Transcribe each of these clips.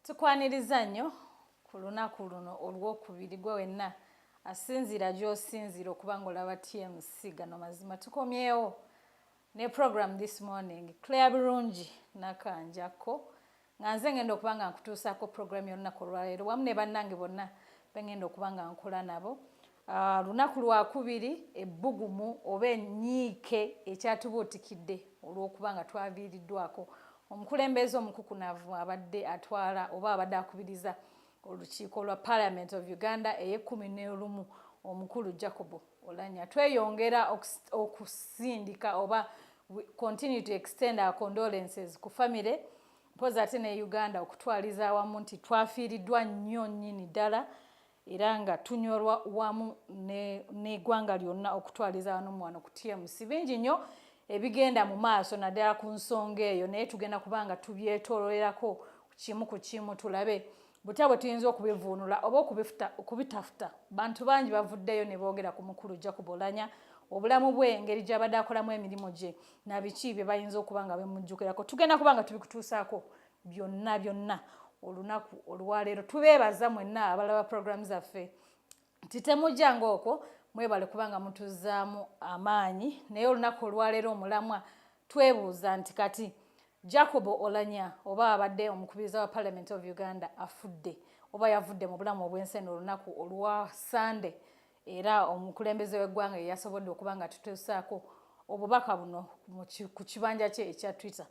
Tukwaniriza nnyo ku lunaku luno olw'okubiri gwe wenna asinzira gy'osinzira okuba ng'olaba TMC Gano Mazima. Tukomyewo ne program this morning Claire Birungi nakanjako nga nze ngenda okuba nga nkutuusaako program y'olunaku olwaleero wamu ne bannange bonna bengenda okuba nga nkola nabo. Lunaku lwakubiri ebbugumu oba ennyiike ekyatubuutikidde olw'okuba nga twaviiriddwako omukulembeze omukukunavu abadde atwala oba abadde akubiriza olukiiko lwa Parliament of Uganda eye-11 omukulu Jacob Oulanyah. Tweyongera okusindika oba continue to extend our condolences ku family mpozi ate ne Uganda okutwaliza awamu nti twafiiriddwa nnyo nnyini ddala era nga tunyolwa wamu n'eggwanga lyonna okutwaliza wano ku TMC. Bingi nnyo ebigenda mu maaso naddala ku nsonga eyo naye tugenda kubanga tubyetoololerako kimu ku kimu tulabe butya bwe tuyinza okubivuunula oba okubitafuta. Bantu bangi bavuddeyo ne boogera ku mukulu Jacob Oulanyah obulamu bwe engeri gy'abadde akolamu emirimu gye na biki bye bayinza okuba nga bemujjukirako. Tugenda kuba nga tubikutuusaako byonna olunaku olwaleero. Tubeebaza mwenna abalaba programu zaffe nti temujjanga okwo mwebale kubanga mutuzaamu amaanyi. Naye olunaku olwaleero omulamwa twebuuza nti kati Jacob Oulanyah oba abadde omukubiriza wa Parliament of Uganda afudde oba yavudde mu bulamu obw'ensi olunaku olwa Sande, era omukulembeze w'eggwanga ye yasobodde okuba nga tutuusaako obubaka buno ku kibanja kye ekya Twitter.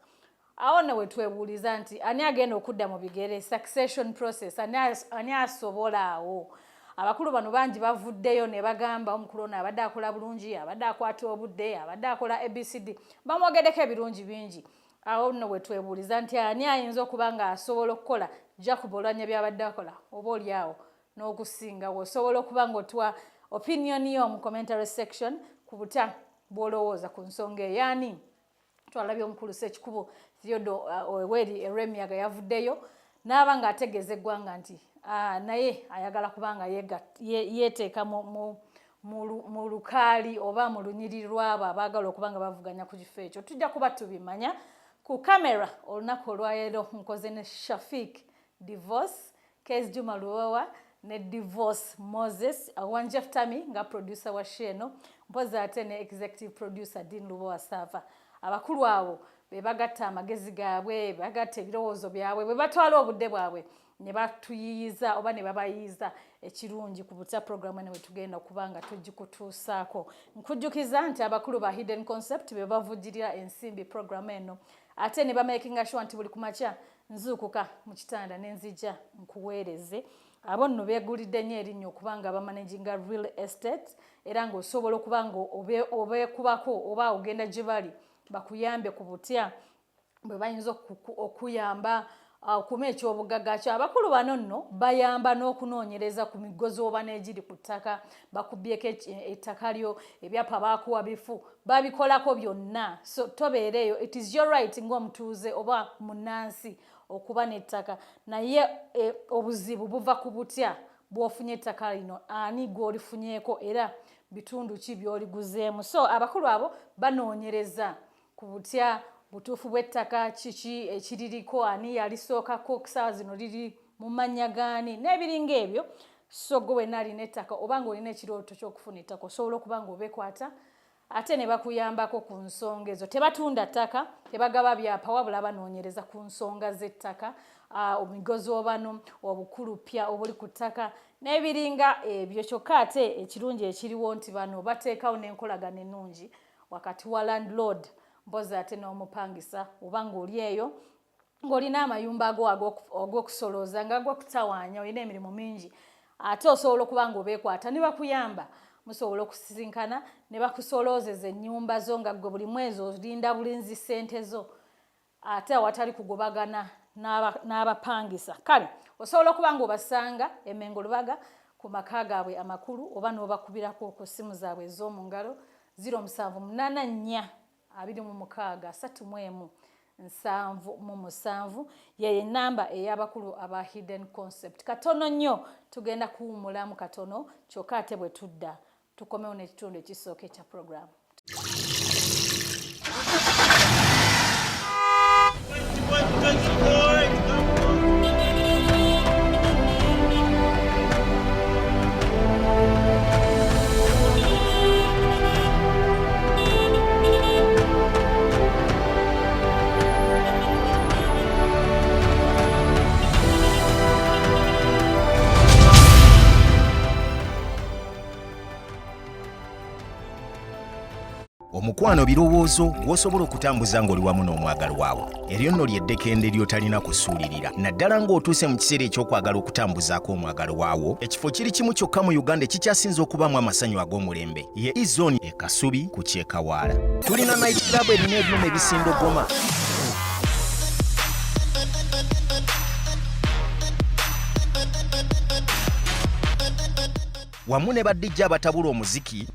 Awo ne we twebuuliza nti ani agenda okudda mu bigere succession process, ani asobola awo. Abakulu bano bangi bavuddeyo ne bagamba omukulu ono abadde akola bulungi, abadde akwata obudde, abadde akola ABCD, bamwogeddeko ebirungi bingi. Awo nno we twebuuliza nti ani ayinza okuba nga asobola okukola Jacob Oulanyah by'abadde akola oba oli awo n'okusingawo. Osobola okuba ng'otwa opinion yo mu commentary section ku butya bw'olowooza ku nsonga eyo. Yani twalabye omukulu Ssekikubo Theodore Oweri Eremiyaga yavuddeyo n'aba ng'ategeeza eggwanga nti naye ayagala kubanga yeeteeka mu lukaali oba mu lunyiriri lw'abo abaagala okuba nga bavuganya ku kifo ekyo. Tujja kuba tubimanya. Ku kamera olunaku olwaleero nkoze ne Shafiq Divorce, Kes Juma Lubowa ne Divorce Moses Awanje Ftami nga producer wa Sheno, mpozi ate ne executive producer Dean Lubowa Saava. Abakulu abo be bagatta amagezi gaabwe, bagatta ebirowoozo byabwe, bwe batwala obudde bwabwe ne batuyiyiza oba ne babayiyiza ekirungi ku butya programu eno we tugenda okuba nga tugikutuusaako. Nkujjukiza nti abakulu ba Hidden Concept be bavujjirira ensimbi programu eno ate ne bamakinga sure nti buli kumakya nzuukuka mu kitanda n'enzija nkuweereze. Abo nno beegulidde nnyo erinnya okuba nga bamanaginga real estate era ng'osobola okuba nga obeekubako oba ogenda gye bali bakuyambe ku butya bwe bayinza okuyamba okuma ekyobugagga kyo. Abakulu bano nno bayamba n'okunoonyereza ku migozi oba n'egiri ku ttaka, bakubyeko ettaka lyo, ebyapa baakuwa bifu, babikolako byonna. So tobeereyo, it is your right ng'omutuuze oba munnansi okuba n'ettaka, naye obuzibu buva ku butya bw'ofunye ettaka lino, ani gw'olifunyeeko era bitundu ki by'oliguzeemu. So abakulu abo banoonyereza ku butya butuufu bw'ettaka kiki ekiririko, ani yalisookako, kusaawa zino liri mu mannya gaani n'ebiringa ebyo. So gwe wenna alina ettaka oba ng'olina ekirooto ky'okufuna ettaka osobola okuba ng'obeekwata ate ne bakuyambako ku nsonga ezo. Tebatunda ttaka, tebagaba byapa, wabula banoonyereza ku nsonga z'ettaka, omigozi obano, obukulupya obuli ku ttaka n'ebiringa ebyo. Kyokka ate ekirungi ekiriwo nti bano bateekawo n'enkolagana ennungi wakati wa landlord mpozi ate n'omupangisa oba ng'oli eyo ng'olina amayumba ago ag'okusolooza nga ag'okutawaanya, olina emirimu mingi ate osobola okuba ng'obeekwata ne bakuyamba. Musobola okusisinkana ne bakusoloozeza ennyumba zo nga gwe buli mwezi olinda bulinzi ssente zo ate awatali kugobagana n'abapangisa. Kale osobola okuba ng'obasanga Emengo Lubaga ku maka gaabwe amakulu oba n'obakubirako ku ssimu zaabwe ez'omu ngalo 0784 26 31 yeye namba ey'abakulu aba Hidden Concept. Katono nnyo tugenda kuwumulamu katono kyokka ate bwe tudda tukomewo n'ekitundu ekisooka ekya programu. mikwano birowoozo w'osobola okutambuza ng'oli wamu n'omwagalwawo. Eryo nno ly'eddekende ly'otalina kusuulirira. Naddala ng'otuuse mu kiseera eky'okwagala okutambuzaako omwagalwawo, ekifo kiri kimu kyokka mu Uganda ekikyasinze okubaamu amasanyu ag'omulembe. Ye Izoni e Kasubi ku Kyekawaala. Tulina Night Club erina ebyuma ebisindogoma. Wamu ne baddijja abatabula omuziki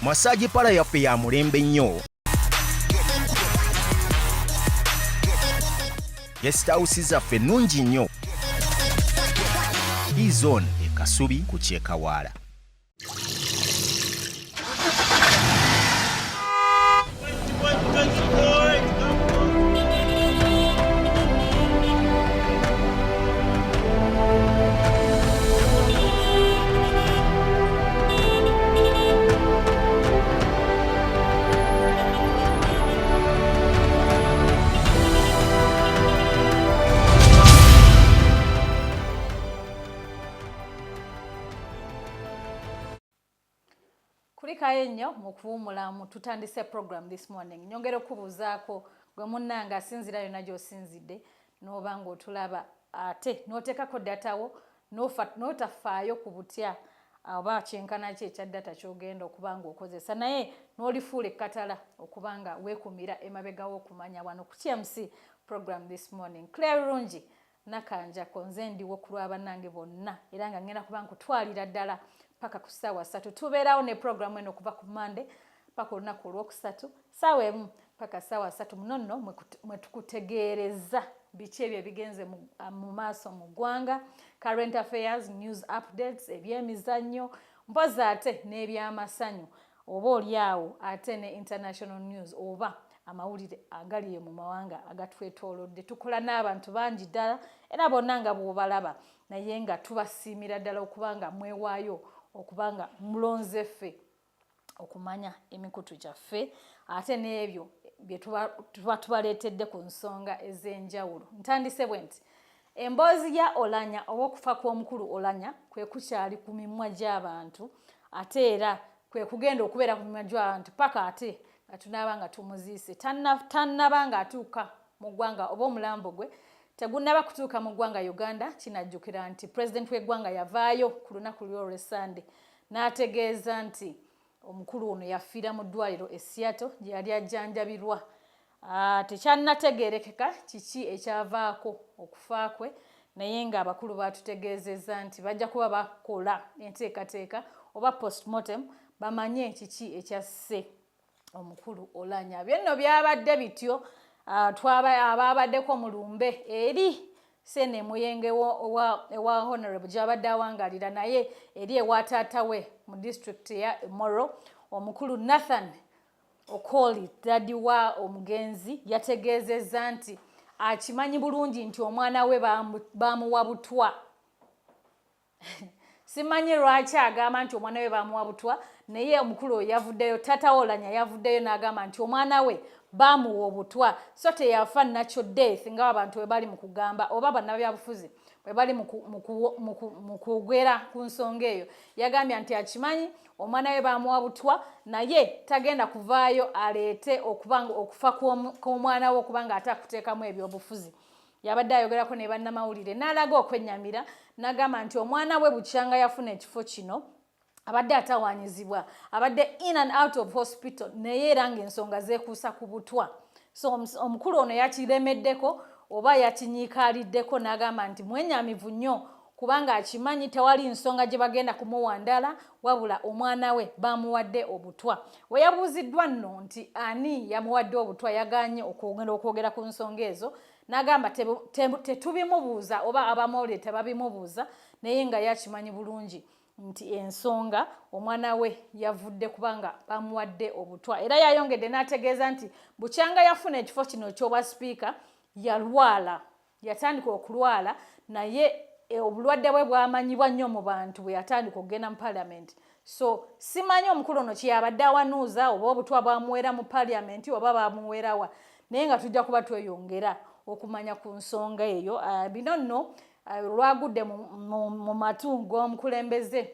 Masaji pala yaffe ya mulembe nnyo. Guest house zaffe nnungi nnyo. Izone e Kasubi ku Kyekawaala. Kulikayo nnyo mu kuwummula mu tutandise program this morning. Nyongera okubuuzaako gwe munnanga asinzira yonna gy'osinzidde n'oba ng'otulaba ate n'oteekako datawo n'otafaayo ku butya oba kyenkana ki ekya data ky'ogenda okuba ng'okozesa naye n'olifuula ekkatala okuba nga weekumira emabegawo okumanya wano ku TMC program this morning. Claire Rungi nakanjako nze ndiwo ku lwa bannange bonna era nga ngenda kuba nkutwalira ddala paka ku ssaawa 3. Tubeerawo ne programu eno okuva ku Monday paka olunaku olwokusatu ssaawa emu paka ssaawa 3 muno nno mwe tukutegeereza biki ebyo ebigenze mu maaso mu ggwanga, current affairs, news updates, ebyemizannyo, mpozi ate n'ebyamasanyu oba oliawo ate ne international news oba amawulire agali mu mawanga agatwetoolodde. Tukola n'abantu bangi ddala era bonna nga bw'obalaba naye nga tubasiimira ddala okubanga mwewaayo okubanga mulonze ffe okumanya emikutu gyaffe ate n'ebyo bye tuba tubaleetedde ku nsonga ez'enjawulo. Ntandise bwe nti emboozi ya Olanya oba okufa kw'omukulu Olanya kwe kukyali ku mimwa gy'abantu ate era kwe kugenda okubeera ku mimwa gy'abantu paka ate nga tunaaba nga tumuziise tannaba nga atuuka mu ggwanga oba omulambo gwe tegunnaba kutuuka mu ggwanga Uganda. Kinajjukira nti pulezidenti w'eggwanga yavaayo ku lunaku lw'Olwesande n'ategeeza nti omukulu ono yafiira mu ddwaliro e Seattle gye yali ajjanjabirwa. Tekyannategeerekeka kiki ekyavaako okufa kwe naye nga abakulu baatutegeezezza nti bajja kuba bakola enteekateeka oba postmortem bamanye kiki ekyasse omukulu Olanya. Byenno byabadde bityo ababaddeko mu lumbe eri Sene Muyenge ewa Honorable gy'abadde awangalira naye eri ewa taata we mu district ya Moro omukulu Nathan Okoli daddi wa omugenzi yategeezezza nti akimanyi bulungi nti omwana we bamuwa butwa. Simanyi lwaki agamba nti omwana we bamuwa butwa naye omukulu yavuddeyo taata Olanya yavuddeyo n'agamba nti omwana we bamuwa obutwa so teyafa natural death nga abantu bwe bali mu kugamba oba bannabyabufuzi bwe bali mu kwogera ku nsonga eyo. Yagambye nti akimanyi omwana we bamuwa butwa naye tagenda kuvaayo aleete okufa kw'omwana we okubanga ate akuteekamu ebyobufuzi. Yabadde ayogerako ne bannamawulire n'alaga okwennyamira n'agamba nti omwana we bukyanga yafuna ekifo kino abadde atawaanyizibwa abadde in and out of hospital naye era ng'ensonga zeekuusa ku butwa. So omukulu ono yakiremeddeko oba yakinyiikaaliddeko n'agamba nti mwenyamivu nnyo kubanga akimanyi tewali nsonga gye bagenda kumuwandala wabula omwana we bamuwadde obutwa. We yabuuziddwa nno nti ani yamuwadde obutwa yagaanye okwogera ku nsonga ezo n'agamba tetubimubuuza oba abamawulire tebabimubuuza naye nga yakimanyi bulungi nti ensonga omwana we yavudde kubanga bamuwadde obutwa. Era yayongedde n'ategeeza nti bukyanga yafuna ekifo kino ky'obwa sipiika yalwala yatandika okulwala naye obulwadde bwe bwamanyibwa nnyo mu bantu bwe yatandika okugenda mu paalamenti So simanyi omukulu ono kyabadde awanuuza oba obutwa bwamuwera mu parliament oba bamuwerawa naye nga tujja kuba tweyongera okumanya ku nsonga eyo binono lwagudde mu matu g'omukulembeze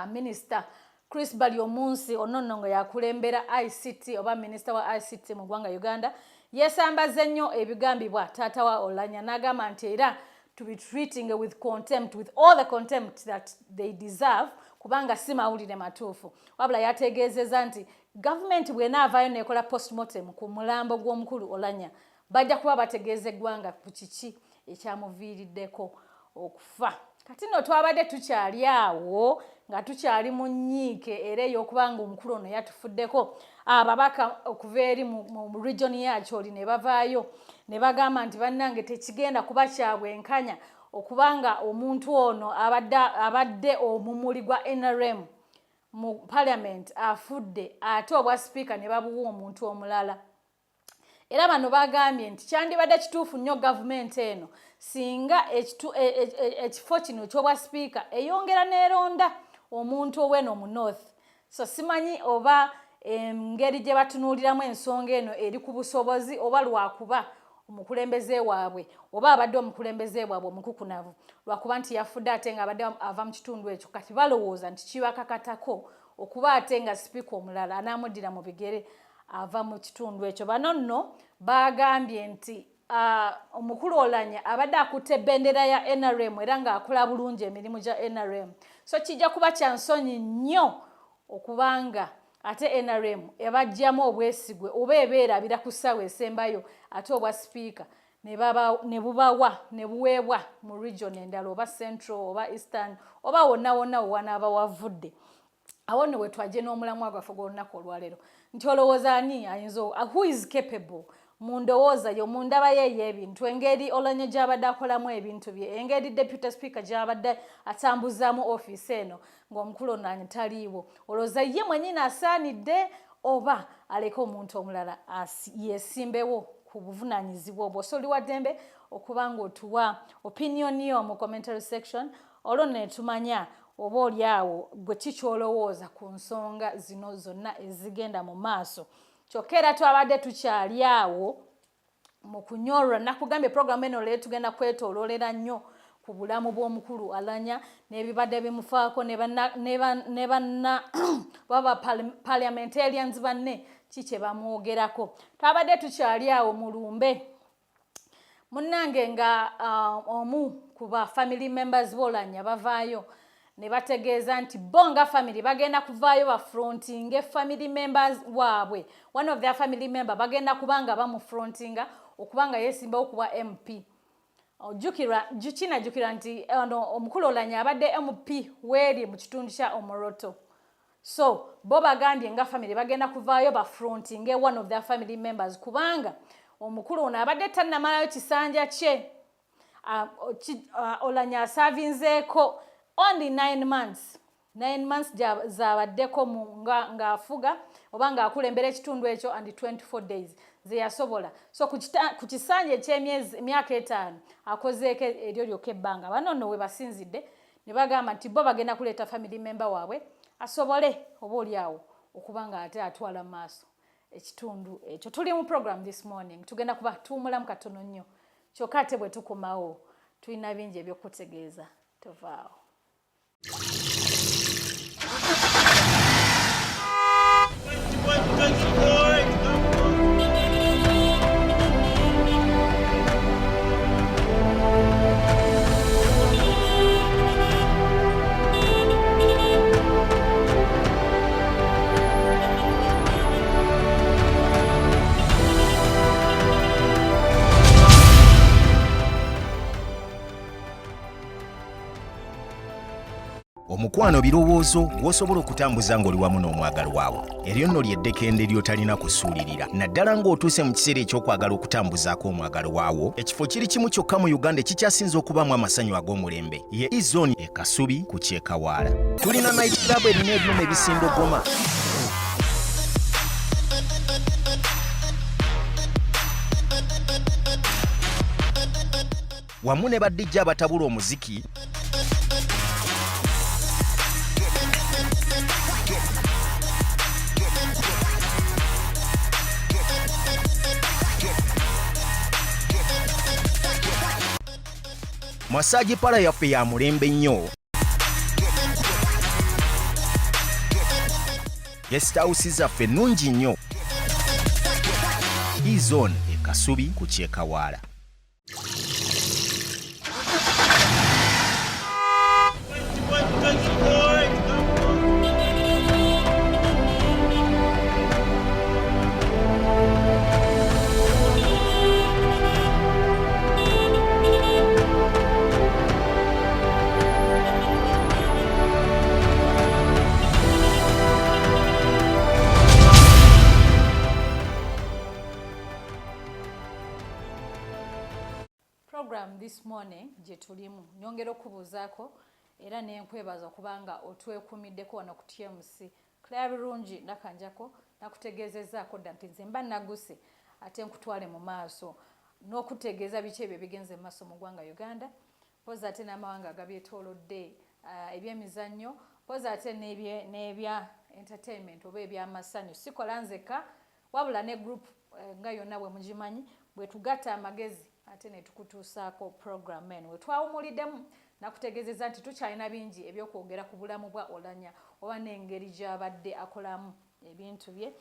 Minister Chris Bali omunsi onono nga yakulembera ICT oba Minister wa ICT mu ggwanga Uganda yesambaze nnyo ebigambibwa taata wa Oulanyah n'agamba nti era to be treating with contempt, with all the contempt that they deserve, kubanga si mawulire matuufu. Wabula yategeezezza nti government bw'enaavaayo nekola postmortem ku mulambo gw'omukulu Oulanyah bajja kuba bategeeza eggwanga ku kiki ekyamuviiriddeko okufa. Kati nno twabadde tukyali awo nga tukyali mu nnyiike era ey'okubanga omukulu ono yatufuddeko ababaka okuva eri mu region ya Choli ne bavaayo ne bagamba nti bannange tekigenda kuba kya bwenkanya okubanga omuntu ono abadde omumuli gwa NRM mu parliament afudde ate obwa speaker ne babuwa omuntu omulala. Era bano bagambye nti kyandibadde kituufu nnyo gavumenti eno singa ekifo kino ky'obwa speaker eyongera neeronda omuntu ow'eno mu north. So simanyi oba engeri gye batunuuliramu ensonga eno eri ku busobozi oba lwakuba omukulembeze waabwe oba abadde omukulembeze waabwe omukukunavu lwakuba nti yafudde ate nga abadde ava mu kitundu ekyo kati balowooza nti kibakakatako okuba ate nga sipiika omulala anaamuddira mu bigere ava mu kitundu ekyo. Bano nno bagambye nti omukulu Oulanyah abadde akutte ebendera ya NRM era ng'akola bulungi emirimu gya NRM. So kijja kuba kya nsonyi nnyo okubanga ate NRM ebajjamu obwesigwe oba ebeerabira ku ssaawa esembayo ate obwa sipiika ne bubawa ne buweebwa mu region endala oba central oba eastern oba wonna wonna wanaaba wavudde. Awo nno we twajje n'omulamwa gwaffe gw'olunaku olwaleero nti olowooza ani ayinza who is capable mu ndowooza yo mu ndaba ye y'ebintu engeri Oulanyah gy'abadde akolamu ebintu bye engeri deputy speaker gy'abadde atambuzaamu ofiisi eno ng'omukulu Oulanyah taliiwo olowooza ye mwennyini asaanidde oba aleke omuntu omulala yeesimbewo ku buvunaanyizibwa obwo. So oli wa ddembe okuba ng'otuwa opinion yo mu commentary section olwo ne tumanya oba oli awo gwe kikyolowooza ku nsonga zino zonna ezigenda mu maaso. Kyokka era twabadde tukyali awo mu kunyorwa nakugambye programu eno leero tugenda kwetooloolera nnyo ku bulamu bw'omukulu Oulanyah n'ebibadde bimufaako ne banna baba parliamentarians banne kiki bamwogerako. Twabadde tukyali awo mu lumbe munnange nga omu ku ba family members b'Oulanyah bavaayo ne bategeeza nti bonga family bagenda kuvaayo ba frontinga family members waabwe one of their family member bagenda kubanga bamufrontinga okubanga yeesimbawo kuba MP. Jukira nti omukulu Oulanyah abadde MP weeri mu kitundu kya Omoroto. So bo bagambye nga family bagenda kuvaayo ba frontinga one of their family members kubanga omukulu ono abadde tannamalayo kisanja kye. Oulanyah asavinzeeko only 9 months. 9 months zabaddeko ng'afuga oba ng'akulembera ekitundu ekyo and 24 days ze yasobola. So ku kisanja emyaka 5 akozeeko eryo lyokka ebbanga. Bano nno we basinzidde ne bagamba nti bo bagenda kuleeta family member waabwe asobole oba oli awo okuba nga ate atwala mu maaso ekitundu ekyo. Tuli mu program this morning tugenda kuba tuwumulamu katono nnyo kyokka ate bwe tukomawo tulina bingi ebyokutegeeza. Tovaawo. Omukwano birowoozo w'osobola okutambuza ng'oli wamu n'omwagalwa wo. Eryo nno ly'eddekende ly'otalina kusuulirira. Naddala ng'otuuse mu kiseera eky'okwagala okutambuzaako omwagalwa wo, ekifo kiri kimu kyokka mu Uganda ekikyasinze okubaamu amasanyu ag'omulembe. Ye Izoni e Kasubi ku Kyekawaala. Tulina night club erina ebyuma ebisindogoma. Wamu ne baddijja abatabula omuziki Massage pala yaffe ya mulembe nnyo. Guest house zaffe nnungi nnyo. E-Zone e Kasubi ku Kyekawaala. Program this morning gye tulimu nyongera okubuuzaako era n'enkwebaza kubanga otwekuumiddeko wano ku TMC. Claire Birungi nakanjako nakutegeezezaako dda nti nze mba naguse ate nkutwale mu maaso n'okutegeeza biki ebyo ebigenze mu maaso mu ggwanga Uganda, poza ate n'amawanga agabyetoolodde, ebyemizannyo, poza ate n'ebya entertainment oba ebyamasanyu. Sikola nzeka wabula ne group nga yonna bwe mugimanyi bwe tugatta amagezi ate ne tukutuusaako program eno. We twawumuliddemu nakutegeezeza nti tukyalina bingi ebyokwogera ku bulamu bwa Oulanyah oba n'engeri gy'abadde akolamu ebintu bye,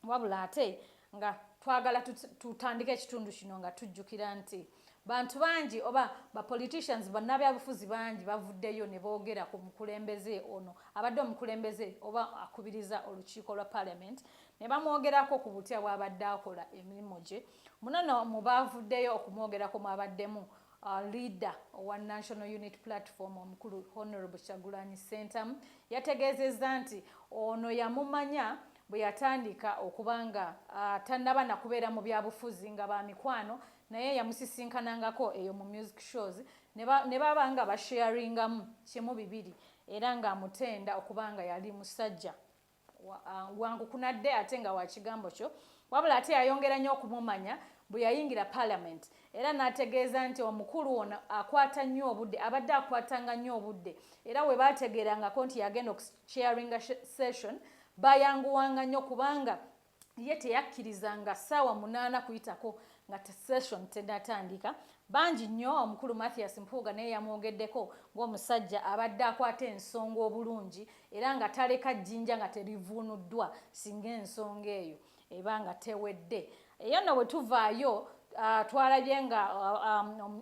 wabula ate nga twagala tutandike ekitundu kino nga tujjukira nti bantu bangi oba ba politicians bannabyabufuzi bangi bavuddeyo ne boogera ku mukulembeze ono abadde omukulembeze oba akubiriza olukiiko lwa parliament ne bamwogerako ku butya bw'abadde akola emirimu gye. Munono mu bavuddeyo okumwogerako mwabaddemu leader owa National Unity Platform omukulu Honorable Kyagulanyi Ssentamu. Yategeezezza nti ono yamumanya bwe yatandika okubanga tannaba nakubeera mu byabufuzi nga ba mikwano, naye yamusisinkanangako eyo mu music shows ne baba nga basharingamu kimu bibiri era nga amutenda okubanga yali musajja wangu kunadde ate nga wa kigambo kyo, wabula ate yayongera nnyo okumumanya bwe yayingira parliament era n'ategeeza nti omukulu ono akwata nnyo obudde, abadde akwatanga nnyo obudde era we baategeerangako nti yagenda okusharinga session bayanguwanga nnyo kubanga ye teyakkirizanga ssaawa 8 kuyitako nga session tennatandika. Bangi nnyo omukulu Mathias Mpuuga naye yamwogeddeko ng'omusajja abadde akwata ensonga obulungi era nga taleka jjinja nga terivuunuddwa singa ensonga eyo eba nga tewedde. Eyo nno bwe tuvaayo twalabye nga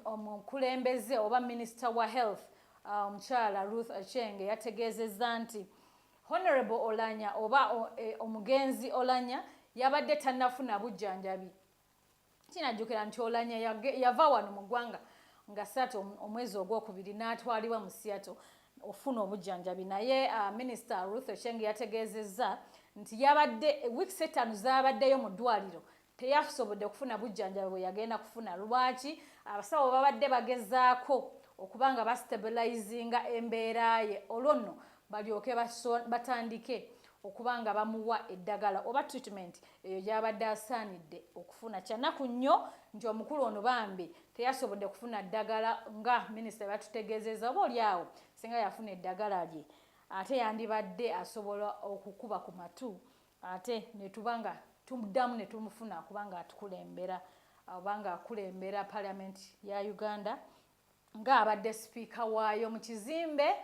omukulembeze oba minisita wa health omukyala Ruth Aceng yategeezezza nti Honorable Oulanyah oba omugenzi Oulanyah yabadde tannafuna bujjanjabi. Kinajjukira nti Oulanyah yava wano mu ggwanga nga 3 omwezi ogwokubiri n'atwalibwa mu Seattle ofuna obujjanjabi, naye minisita Ruth Aceng yategeezezza nti yabadde weeks 5 zaabaddeyo mu ddwaliro teyasobodde kufuna bujjanjabi bwe yagenda kufuna. Lwaki? Abasawo babadde bagezaako okubanga bastabilizinga embeera ye olwo nno balyoke batandike okubanga bamuwa eddagala oba treatment eyo gy'abadde asaanidde okufuna. Kyanaku nnyo nti omukulu ono bambi teyasobodde kufuna ddagala nga minisita batutegeezezza, oba oliawo singa yafuna eddagala lye ate yandibadde asobola okukuba ku matu ate ne tubanga tuddamu ne tumufuna kubanga atukulembera obanga akulembera parliament ya Uganda ng'abadde sipiika waayo mu kizimbe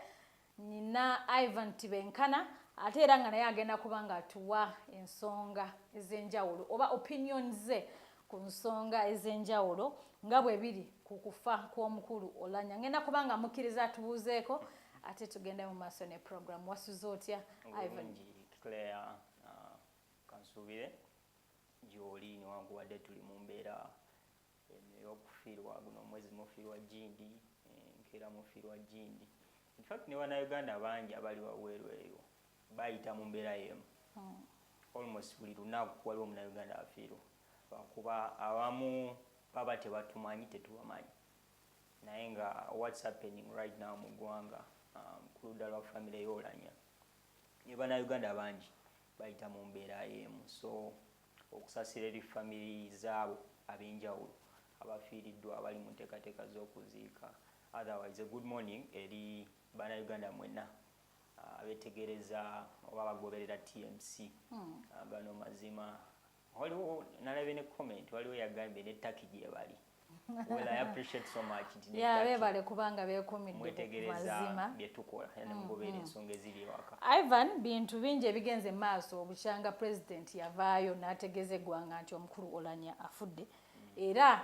nina Ivan Tibenkana ate era nga naye agenda kubanga atuwa ensonga ez'enjawulo oba opinions ze ku nsonga ez'enjawulo nga bwe biri ku kufa kw'omukulu Oulanyah. Ngenda kubanga mukkiriza tubuuzeeko ate tugenda mu maaso ne program. Wasuze otya Ivan? Claire kansuubire gy'oli newankubadde tuli mu mbeera ey'okufiirwa guno omwezi mufiirwa Jindi enkeera mufiirwa Jindi. In fact ne bannayuganda bangi abali wabweru eyo bayita mu mbeera y'emu. Almost buli lunaku waliwo munnayuganda afiirwa lwakuba abamu baba tebatumanyi tetubamanyi naye nga what's happening right now mu ggwanga ku ludda lwa famire y'Oulanyah ne bannayuganda bangi bayita mu mbeera y'emu, so okusasira eri famire zaabo ab'enjawulo abafiiriddwa abali mu nteekateeka z'okuziika. Otherwise good morning eri bannayuganda mwenna abetegereza oba bagoberera TMC. Gano Mazima waliwo nalabye ne comment waliwo yagambye ne Taki gye bali Well, I appreciate so much. Yeah, bebale kubanga bekumidde mwetegereza byetukola ne mugoberera ensonga eziri waka. Ivan, bintu bingi ebigenze maaso obukyanga president yavaayo n'ategeeza eggwanga nti omukulu Oulanyah afudde. Era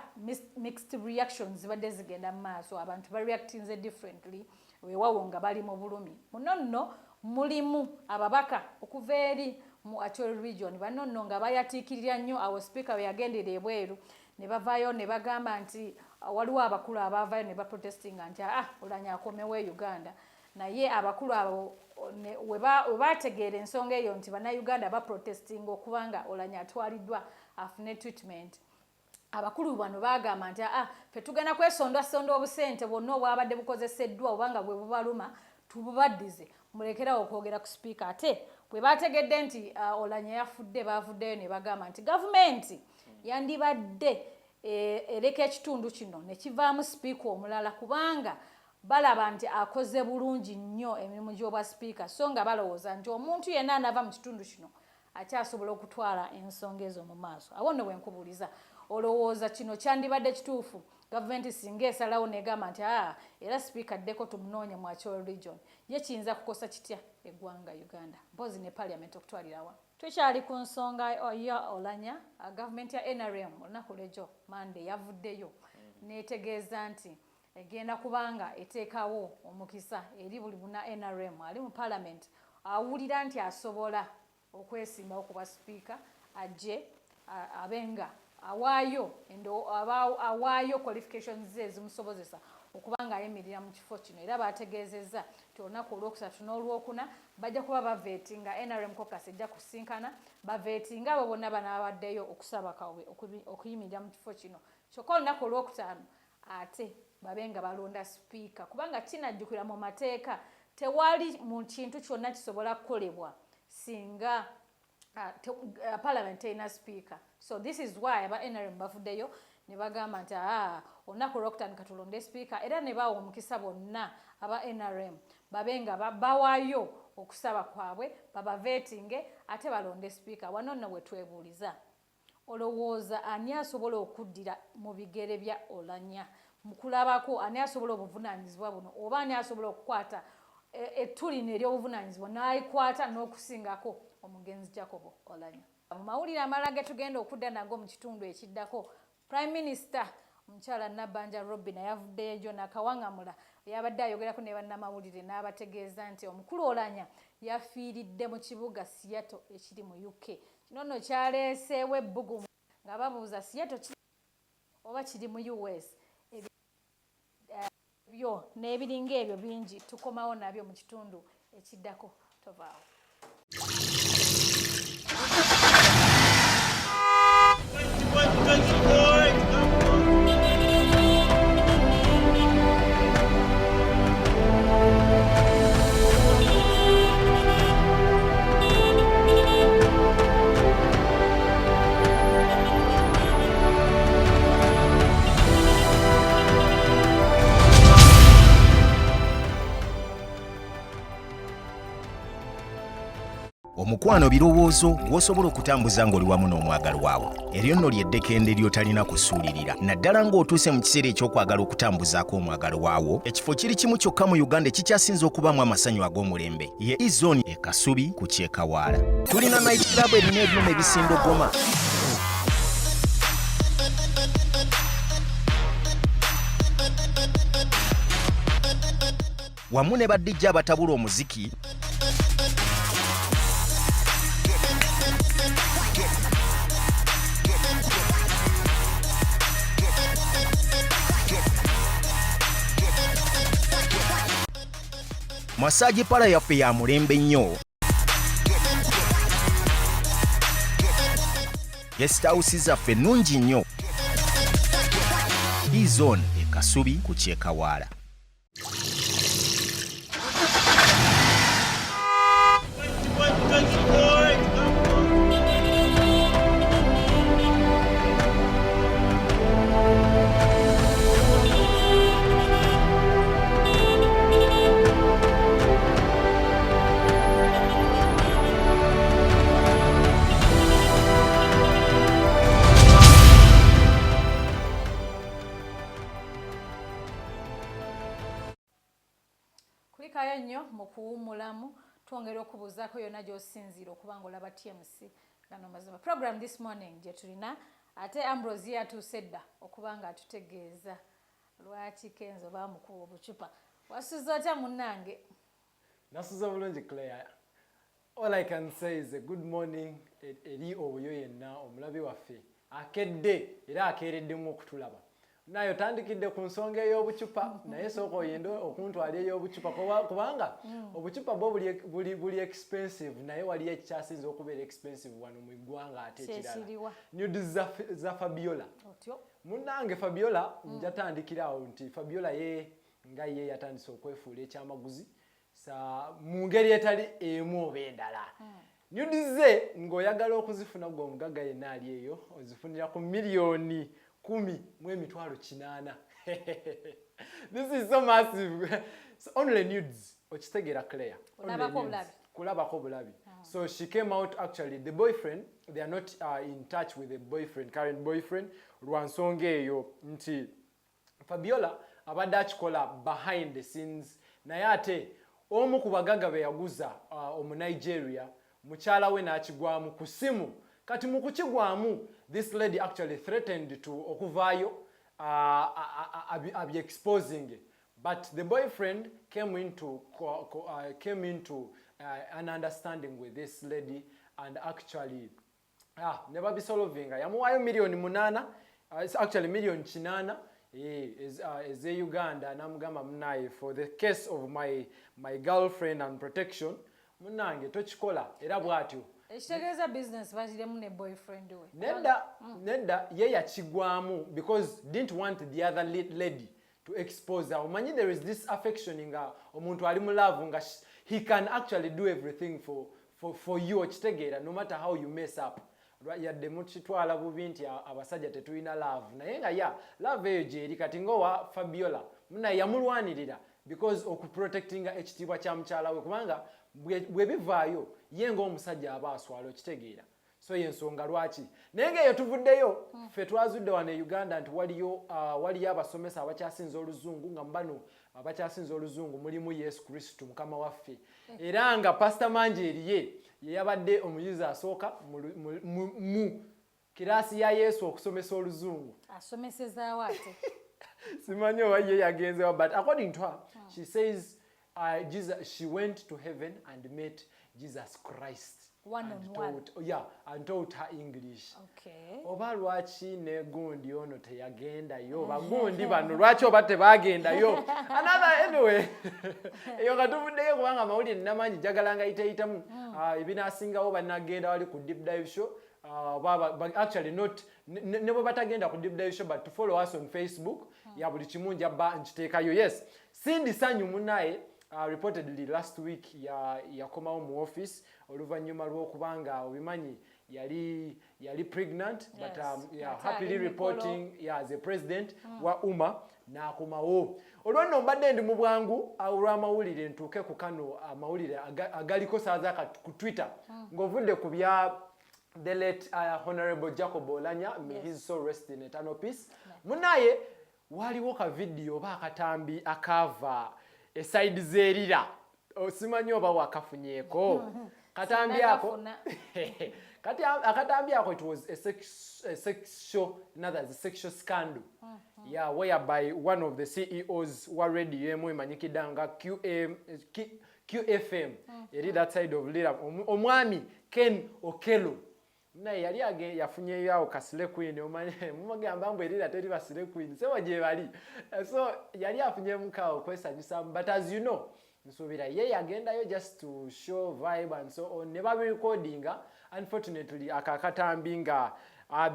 mixed reactions zibadde zigenda mu maaso, abantu bareactinze differently weewawo nga bali mu bulumi. Muno nno mulimu ababaka okuva eri mu Acholi region bano nno nga bayatiikirira nnyo awo speaker we yagendera ebweru ne bavaayo ne bagamba nti waliwo abakulu abaavaayo ne baprotestinga nti Oulanyah akomewo e Uganda. Naye abakulu abo we baategeera ensonga eyo nti bannayuganda baprotestinga okubanga Oulanyah atwaliddwa afune treatment. Abakulu bano bagamba nti ffe tugenda kwesondwasonda obusente bwonna obwabadde bukozeseddwa obanga bwe bubaluma tububaddize mulekerawo okwogera ku speaker. Ate bwe bategedde nti Oulanyah yafudde bavuddeyo ne bagamba nti gavumenti yandibadde ereka ekitundu kino ne kivaamu speaker omulala kubanga balaba nti akoze bulungi nnyo emirimu gy'obwa speaker so nga balowooza nti omuntu yenna anava mu kitundu kino akyasobola okutwala ensonga ezo mu maaso. Awo nno wenkubuuliza olowooza kino kyandibadde kituufu gavumenti singa esalawo negamba nti era speaker addeko tumunoonye mu Acholi region ye kiyinza kukosa kitya eggwanga Uganda mpozi ne parliament okutwalira wa. Tukyali ku nsonga ya Oulanyah, gavumenti ya NRM olunaku lw'ejo Monday yavuddeyo netegeeza nti egenda kubanga eteekawo omukisa eri buli buna NRM ali mu parliament awulira nti asobola okwesimbawo ku bwa speaker ajje abenga awaayo qualifications ze ezimusobozesa okubanga ayimirira mu kifo kino. Era bategeezezza nti olunaku olwokusatu n'olwokuna bajja kuba baveetinga NRM caucus ejja kusinkana baveetinga abo bonna banaabaddeyo okusaba kawe okuyimirira mu kifo kino. Kyokka olunaku olwokutaano ate babenga balonda speaker kubanga kinajjukira mu mateeka tewali mu kintu kyonna kisobola kukolebwa singa parliament ina speaker. So this is why aba NRM bafuddeyo ne bagamba nti olunaku olwokutaano katulonde speaker era ne bawa omukisa bonna aba NRM babenga bawaayo okusaba kwabwe babaveetinge ate balonde speaker. Wano nno bwe twebuuliza olowooza ani asobola okuddira mu bigere bya Oulanyah mu kulabako ani asobola obuvunaanyizibwa buno oba ani asobola okukwata ettulino ery'obuvunaanyizibwa n'alikwata n'okusingako omugenzi Jacob Oulanyah. Mu mawulire amalala ge tugenda okudda nago mu kitundu ekiddako, Prime Minister omukyala Nabbanja Robin yavuddeyo ejo n'akawaŋŋamula yabadde ayogerako ne bannamawulire n'abategeeza nti omukulu Oulanyah yafiiridde mu kibuga Seattle ekiri mu UK. Kino nno kyaleeseewo ebbugumu nga babuuza Seattle oba kiri mu US. Byo n'ebiringa ebyo bingi tukomawo nabyo mu kitundu ekiddako. Tovaawo. Omukwano birowoozo gw'osobola okutambuza ng'oli wamu n'omwagalwa wo. Eryo nno ly'eddekende ly'otalina kusuulirira. Naddala ng'otuuse mu kiseera eky'okwagala okutambuzaako omwagalwa wo, ekifo kiri kimu kyokka mu Uganda ekikyasinze okubaamu amasanyu ag'omulembe. Ye Izoni e Kasubi ku Kyekawaala. Tulina Night Club erina ebyuma ebisindogoma. Wamu ne baddijja abatabula omuziki. Massage pala yaffe ya mulembe nnyo. Guest house zaffe nnungi nnyo. Izone e Kasubi ku Kyekawaala. nnyo mu kuwummulamu twongera okubuuzaako yonna gy'osinziira okuba nga olaba TMC Gano Mazima. Program this morning gye tulina ate Ambrose yatuuse dda okuba nga atutegeeza lwaki Kenzo baamukuba obucupa. Wasuza otya munnange? Nasuza bulungi Claire. All I can say is a good morning eri oyo yenna omulabi waffe akedde era akeereddemu okutulaba. Nayo tandikidde ku nsonga ey'obucupa naye sooka oyende okuntwala ey'obucupa kubanga obucupa bwo buli expensive naye wali ekyasinze okubeera expensive wano mu ggwanga ate ekirala. Nudes za Fabiola. Munnange Fabiola njatandikira awo nti Fabiola nga ye yatandise okwefuula ekyamaguzi mu ngeri etali emu oba endala. Nudes ze ng'oyagala okuzifuna gwe omugagga yenna ali eyo ozifunira ku milioni 10,800. This is so massive. So only nudes. Okitegeera Claire. Kulabako bulabi. So she came out actually. The boyfriend, they are not in touch with the boyfriend, current boyfriend. Lwansonga eyo nti Fabiola abadde akikola behind the scenes. Naye ate omu ku bagagga be yaguza omu Nigeria mukyala we n'akigwamu ku simu. Kati mu kukigwamu this lady actually threatened to okuvaayo be exposing it. But the boyfriend came into an understanding with this lady and actually never be solving. Yamuwayo milioni 8, it's actually milioni 9 is a Uganda namugamba munaye for the case of my girlfriend and protection munange tochikola era bwatyo. Ekitegeeza business baziremu ne boyfriend we. Nedda ye yakigwamu because didn't want the other lady to expose her. Omanyi there is this affection nga omuntu ali mu love nga he can actually do everything for you okitegeera no matter how you mess up. Yadde mukitwala bubi nti abasajja tetulina love naye nga love eyo gyeri kati ngowa Fabiola munaye yamulwanirira because okuprotectinga ekitiibwa kya mukyala we kubanga bwe bivaayo ye ng'omusajja aba aswala okitegeera. So yensonga lwaki naye ng'eyo tuvuddeyo ffe twazudde wano e Uganda nti waliyo abasomesa abakyasinza oluzungu nga mbano abakyasinza oluzungu mulimu Yesu Kristo mukama waffe era nga Pastor Manjeri ye yabadde omuyizi asooka mu kiraasi ya Yesu okusomesa oluzungu. Asomesezaawo ate? Simanyi oba ye yagenzewa but according to her she says she went to heaven and met Jesus Christ. And taught her English. Okay. Oba lwaki ne gundi ono teyagendayo bagundi bano lwaki oba tebagendayo anyway eyo nga tuvuddeyo kubanga amawulire namanyi jagalanga iteitamu ebinaasingawo bannagenda wali ku deep dive show actually not ne bwe batagenda ku deep dive show but to follow us on Facebook ya buli kimu njaba nkiteekayo. Yes, Cindy Sanyu munaye reportedly last week yakomawo mu office oluvannyuma lw'okubanga obimanyi yali pregnant but happily reporting as a president wa UMA n'akomawo. Olw'enno mbadde ndi mu bwangu olw'amawulire ntuuke ku kano amawulire agaliko saaza ku Twitter ng'ovudde ku bya the late Honorable Jacob Olanya, may his soul rest in eternal peace. Munaye waliwo ka video oba akatambi akava eside zerira osimanyi oba wakafunyeeko katambi ako kati akatambi ako it was a sexual scandal whereby one of the CEOs wa radio emu emanyikidde nga QFM eri that side of Lira omwami Ken Okelo naye yali yafunyeyo awo kasile queen omanyi mumagamba mbu erira teri basile queen sewa gye bali so yali afunyeemu kawo kwesanyusa but as you know nsuubira ye yagendayo just to show vibe and so on ne babirecordinga unfortunately akatambi nga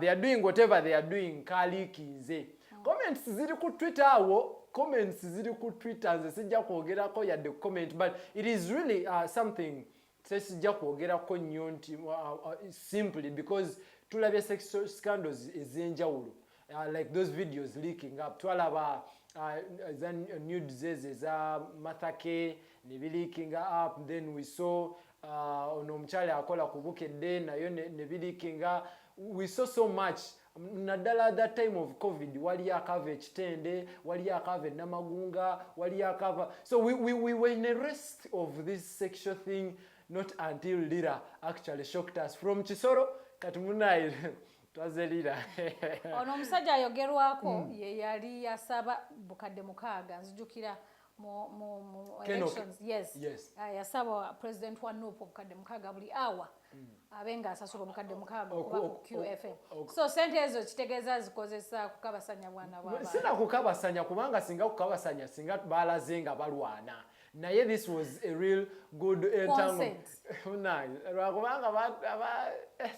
they are doing whatever they are doing kaliikinze. Comments ziri ku Twitter awo nze sijja kwogerako yadde comment but it is really something sijja kwogerako nnyo nti simply because tulabye sexual scandals ez'enjawulo like those videos leaking up twalaba za nudes eza Mathake ne leaking up then we saw ono omukyala akola ku Bukedde nayo ne leaking up. We saw so much naddala at that time of COVID wali akava ekitende, wali akava namagunga, wali akava. So we were in a rest of this sexual thing, not until Lira actually shocked us from Chisoro katimunai twaze Lira. Ono omusajja ayogerwako ye yali yasaba bukadde mukaaga nzijukira mu elections. Yes. Yasaba president wa NUP bukadde mukaaga buli hour. Abenga asasula bukadde mukaaga kuba ku QFM. So sente ezo kitegeeza zikozesa kukabasanya bwana bwaba. Sina kukabasanya kubanga singa kukabasanya singa balazenga balwana. Naye this was a real good entangle. Kubanga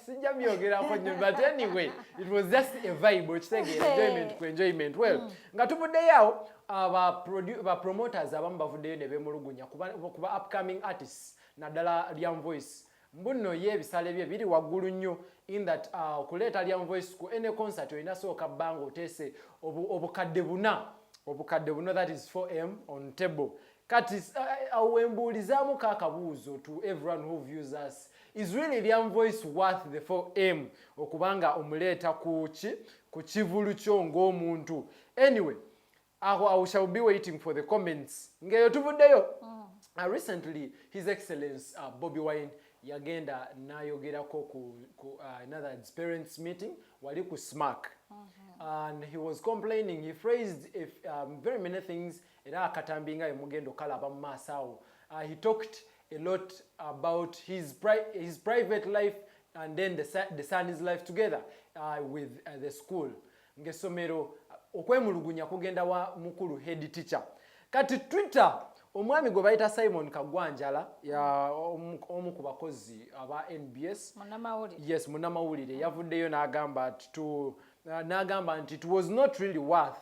sijja byogerako nnyo, but anyway it was just a vibe ekitegeera enjoyment. Well, nga tuvuddeyo awo aba promoters abamu bavuddeyo ne beemulugunya kuba upcoming artists naddala Liam Voice. Mbuno ye ebisale bye biri waggulu nnyo in that okuleeta Liam Voice ku ene concert olina sooka bbanga oteese obukadde buna, that is 4M on table. Kati awembuulizaamu kaakabuuzo to everyone who views us, is really Liam Voice worth the 4M okubanga omuleeta ku kivulu kyo ng'omuntu? Anyway, I shall be waiting for the comments. Ngeyo tuvuddeyo. Recently, His Excellence Bobi Wine yagenda nayogerako ku another parents meeting wali ku SMAC. And he was complaining, he phrased very many things era Akatambi nga yemugendo kalaba mu maaso awo. He talked a lot about his private life and then the son's life together with the school. Ngesomero okwemulugunya kugenda wa mukulu head teacher. Kati Twitter omwami gwe bayita Simon Kagwanjala ya omu ku bakozi aba NBS munnamawulire yavuddeyo n'agamba nti it was not really worth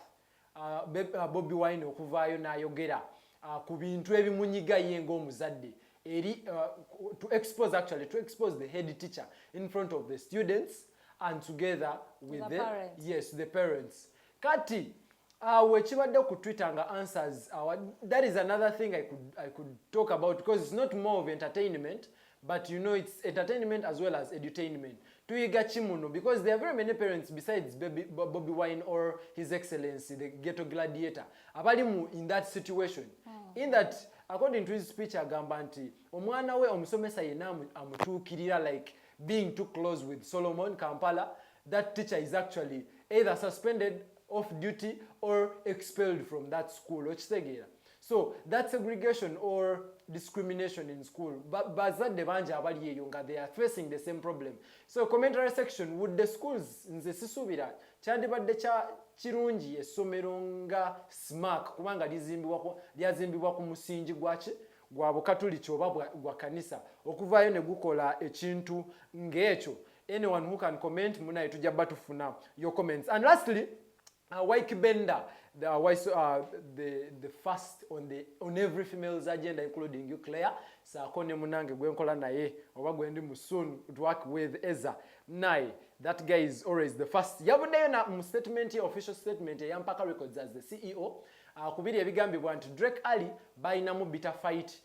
Bobi Wine okuvaayo n'ayogera ku bintu ebimunyiga ye ng'omuzadde eri to expose the head teacher in front of the students and together with the parents. Kati wekibadde ku Twitter nga answers, that is another thing I could talk about because it's not more of entertainment, but you know it's entertainment as well as edutainment. Tuyiga chimuno because there are very many parents besides Bobi Wine or His Excellency the Ghetto Gladiator abalimu in that situation. In that, according to his speech agamba nti omwana we omusomesa yena amutuukirira like being too close with Solomon Kampala. That teacher is actually either suspended, off duty, or expelled from that school. So that segregation or discrimination in school, bazadde bangi abali eyo nga they are facing the same problem. So commentary section, would the schools nze sisuubira kyandibadde kya kirungi essomero nga SMAC kubanga lyazimbibwa ku musingi gwa bukatuliki oba gwa kanisa okuvaayo ne gukola ekintu ng'ekyo. Anyone who can comment munaye tujja batufuna your comments. And lastly, Waiki Benda, the first on every female's agenda, including you, Claire. Sakone munange gwenkola naye oba gwendi musoon to work with Eza. Nai, that guy is always the first. Yavuddeyo na official statement ya Mpaka Records as the CEO. Kubiri ebigambibwa nti Drake Ali balinamu bitter fight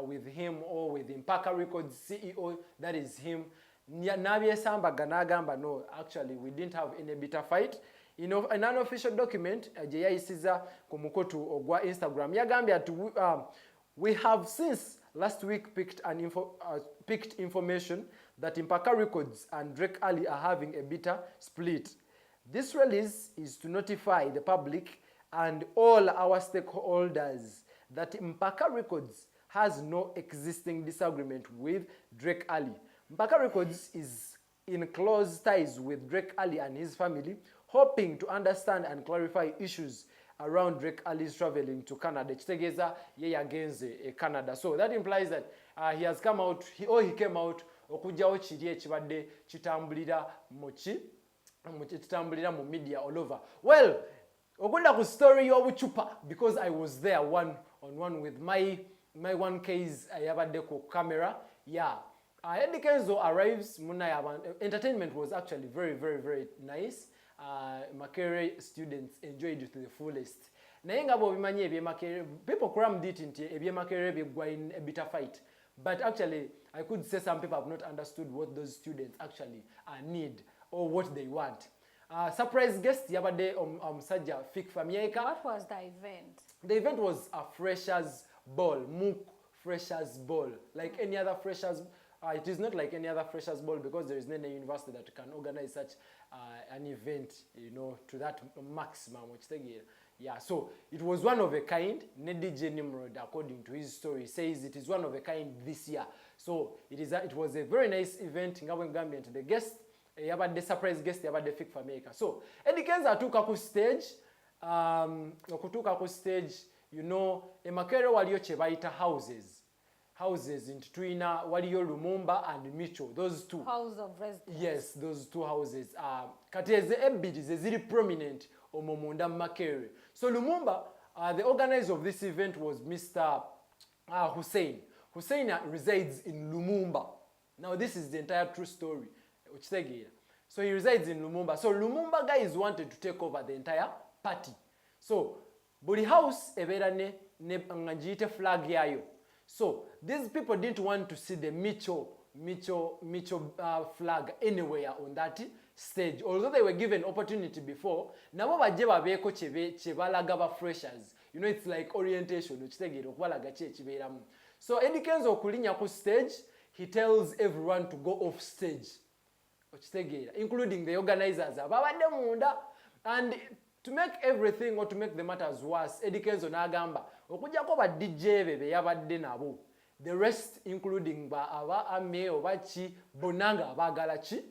with him or with Mpaka Records CEO. That is him. Nabyesambaga n'agamba no, actually we didn't have any bitter fight. In an unofficial document, yayisiza ku mukotu ogwa Instagram yagambye ati we have since last week picked information that Mpaka Records and Drake Ali are having a bitter split. This release is to notify the public and all our stakeholders that Mpaka Records has no existing disagreement with Drake Ali. Mpaka Records is in close ties with Drake Ali and his family, hoping to understand and clarify issues around Drake Ali's traveling to Canada. Kitegeeza ye yagenze Canada. So that implies that he came out okujjawo kiri ekibadde kitambulira mu media all over. Well, okunda ku story y'obucupa because I was there one-on-one with my 1Ks yabadde ku camera. Yeah. Eddie Kenzo arrives, entertainment was actually very, very, very nice. Makerere students enjoyed it to the fullest. Naye nga bw'obimanyi eby'Emakerere, people crammed it into eby'Emakerere by'eggwa in a bitter fight. But actually, I could say some people have not understood what those students actually need or what they want. Surprise guest yabadde omusajja Fik Famyeka. What was the event? The event was a freshers ball, MOOC freshers ball, like any other freshers. It is not like any other freshers ball because there is no university that can organize such an event, you know, to that maximum. Yeah, so it was one of a kind. DJ Nimrod, according to his story, says it is one of a kind this year. So it was a very nice event. The guest, the surprise guest, the Fik Famyeka. So Eddie Kenza took up stage. Okutuuka stage, you know, emakero waliyo chebaita houses into Twina, waliyo Lumumba and Micho, those two. House of residence. Yes, those two houses. Kati eze ebidi ziri prominent omomunda makere. So Lumumba, the organizer of this event was Mr. Hussein. Hussein resides in Lumumba. Now this is the entire true story. So he resides in Lumumba. So Lumumba guys wanted to take over the entire party. So buli house ebera ne ngajite flag yayo. So these people didn't want to see the Micho flag anywhere on that stage. Although they were given opportunity before, nabo bajje babeko chebalaga ba freshers. You know, it's like orientation ukitegera okubalaga cheberamu. So Eddie Kenzo okulinya ku stage, he tells everyone to go off stage. Ukitegera, including the organizers ababadde munda. And to make everything, or to make the matters worse, Eddie Kenzo n'agamba okujjako ba DJ be yabadde nabo. The rest, including ba aba ame oba chi bonanga abagala chi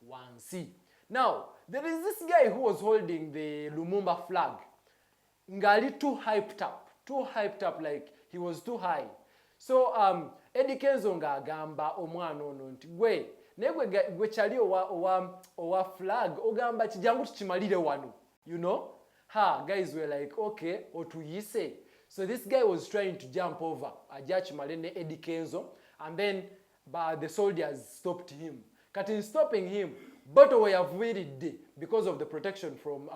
wansi. Now there is this guy who was holding the Lumumba flag. Ngali too hyped up, like he was too high. So Eddie Kenzo ngagamba omwana ono nti gwe negwe chali owa flag ogamba kijangu tukimalire wano. You know, guys were like, okay, otuyise. So this guy was trying to jump over Ajachi Malene Eddie Kenzo, and then the soldiers stopped him. Kati stopping him, but we have waited because of the protection from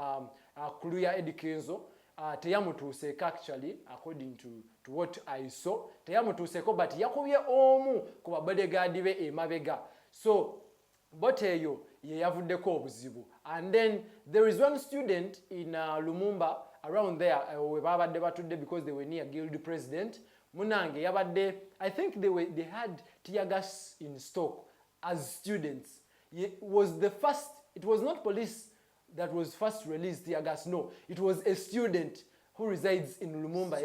Kuluya Eddie Kenzo. Teyamutuseka actually, according to what I saw, teyamutuseko but yakubye omu kuba bodyguard be emabega. So boteyo ye yavuddeko obuzibu. And then there is one student in Lumumba around there webabadde batudde because they were near guild president. Munange yabadde, I think they had tear gas in stock as students. It was not police that was first released tear gas. No, it was a student who resides in Lumumba.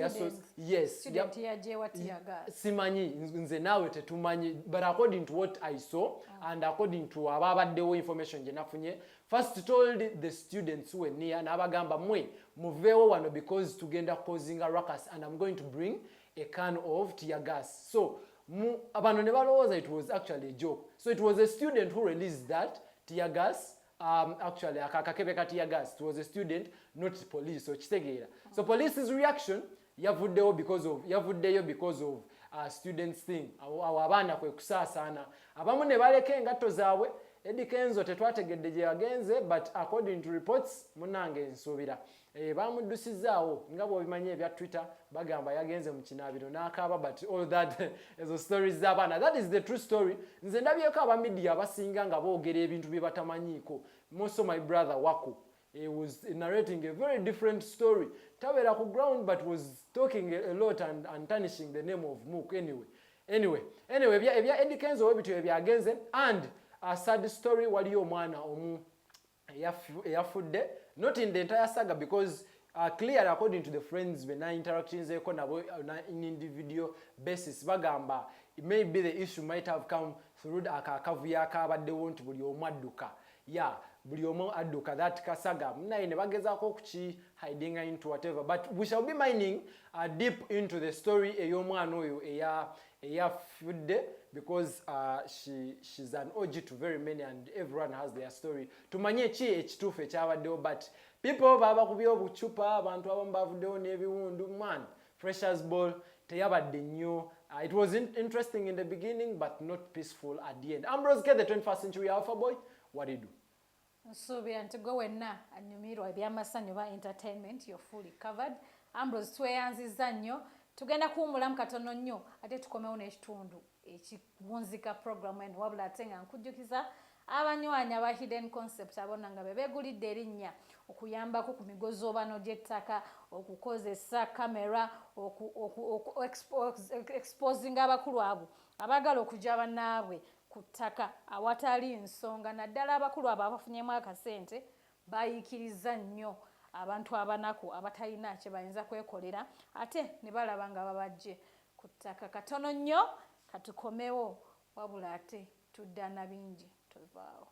Yes. Student yajewa tear gas. Simanyi nze nawe tetumanyi, but according to what I saw and according to ababaddewo information je nafunye, first told the students who were near nabagamba mwe muvewo wano because tugenda causing a ruckus and I'm going to bring a can of tear gas. So abantu ne balowooza it was actually a joke. So it was a student who released that tear gas. Actually akakebe ka tear gas. It was a student, not police. So kitegeera. So police's reaction yavuddeyo because of students thing. Abaana kwe kusaasana. Abamu ne baleka engatto zaabwe. Eddie Kenzo tetwategedde gye yagenze, but according to reports munange nsuubira bamudusizaawo nga bw'obimanye ebya Twitter bagamba yagenze mu kinaabiro n'akaaba, but all that ezo stories z'abaana. That is the true story. Nze ndabyeko aba media abasinga nga boogera ebintu bye batamanyiiko. Most of my brother Wako, he was narrating a very different story. Tabeera ku ground but was talking a lot and tarnishing the name of MOOC anyway ebya Eddie Kenzo webityo ebyagenze. And a sad story waliyo omwana omu eyafudde, not in the entire saga because clearly according to the friends when I interactions nabo in individual basis bagamba maybe the issue might have come through akavuyo akabaddewo nti buli omu adduka. Yeah, buli omu adduka that kasaga naye ne bagezaako okuki hiding into whatever, but we shall be mining deep into the story ey'omwana oyo eyafudde because she's an OG to very many and everyone has their story. Tumanye ki ekituufu ekyabaddewo, but people babakubye obucupa, abantu abamu bavuddewo n'ebiwundu. Man, freshers ball teyabadde nnyo. It was interesting in the beginning but not peaceful at the end. Ambrose K, the 21st century alpha boy, what do you do? Nsuubira nti gwe wenna anyumirwa ebyamasanyu ba entertainment, you're fully covered. Ambrose tweyanziza nnyo, tugenda kuwumulamu katono nnyo ate tukomewo n'ekitundu ekiwunzika program eno, wabula ate nga nkujjukiza abanywanyi aba hidden concept abona nga bebegulidde erinnya okuyambako ku migozobano gy'ettaka okukozesa kamera exposing abakulu abo abagala okujja bannaabwe ku ttaka awatali nsonga naddala abakulu abo abafunyemu akasente bayiikiriza nnyo abantu abanaku abatalina kye bayinza kwekolera ate ne balaba nga babajje ku ttaka katono nnyo katukomewo wabula ate tudda na bingi tuvaawo.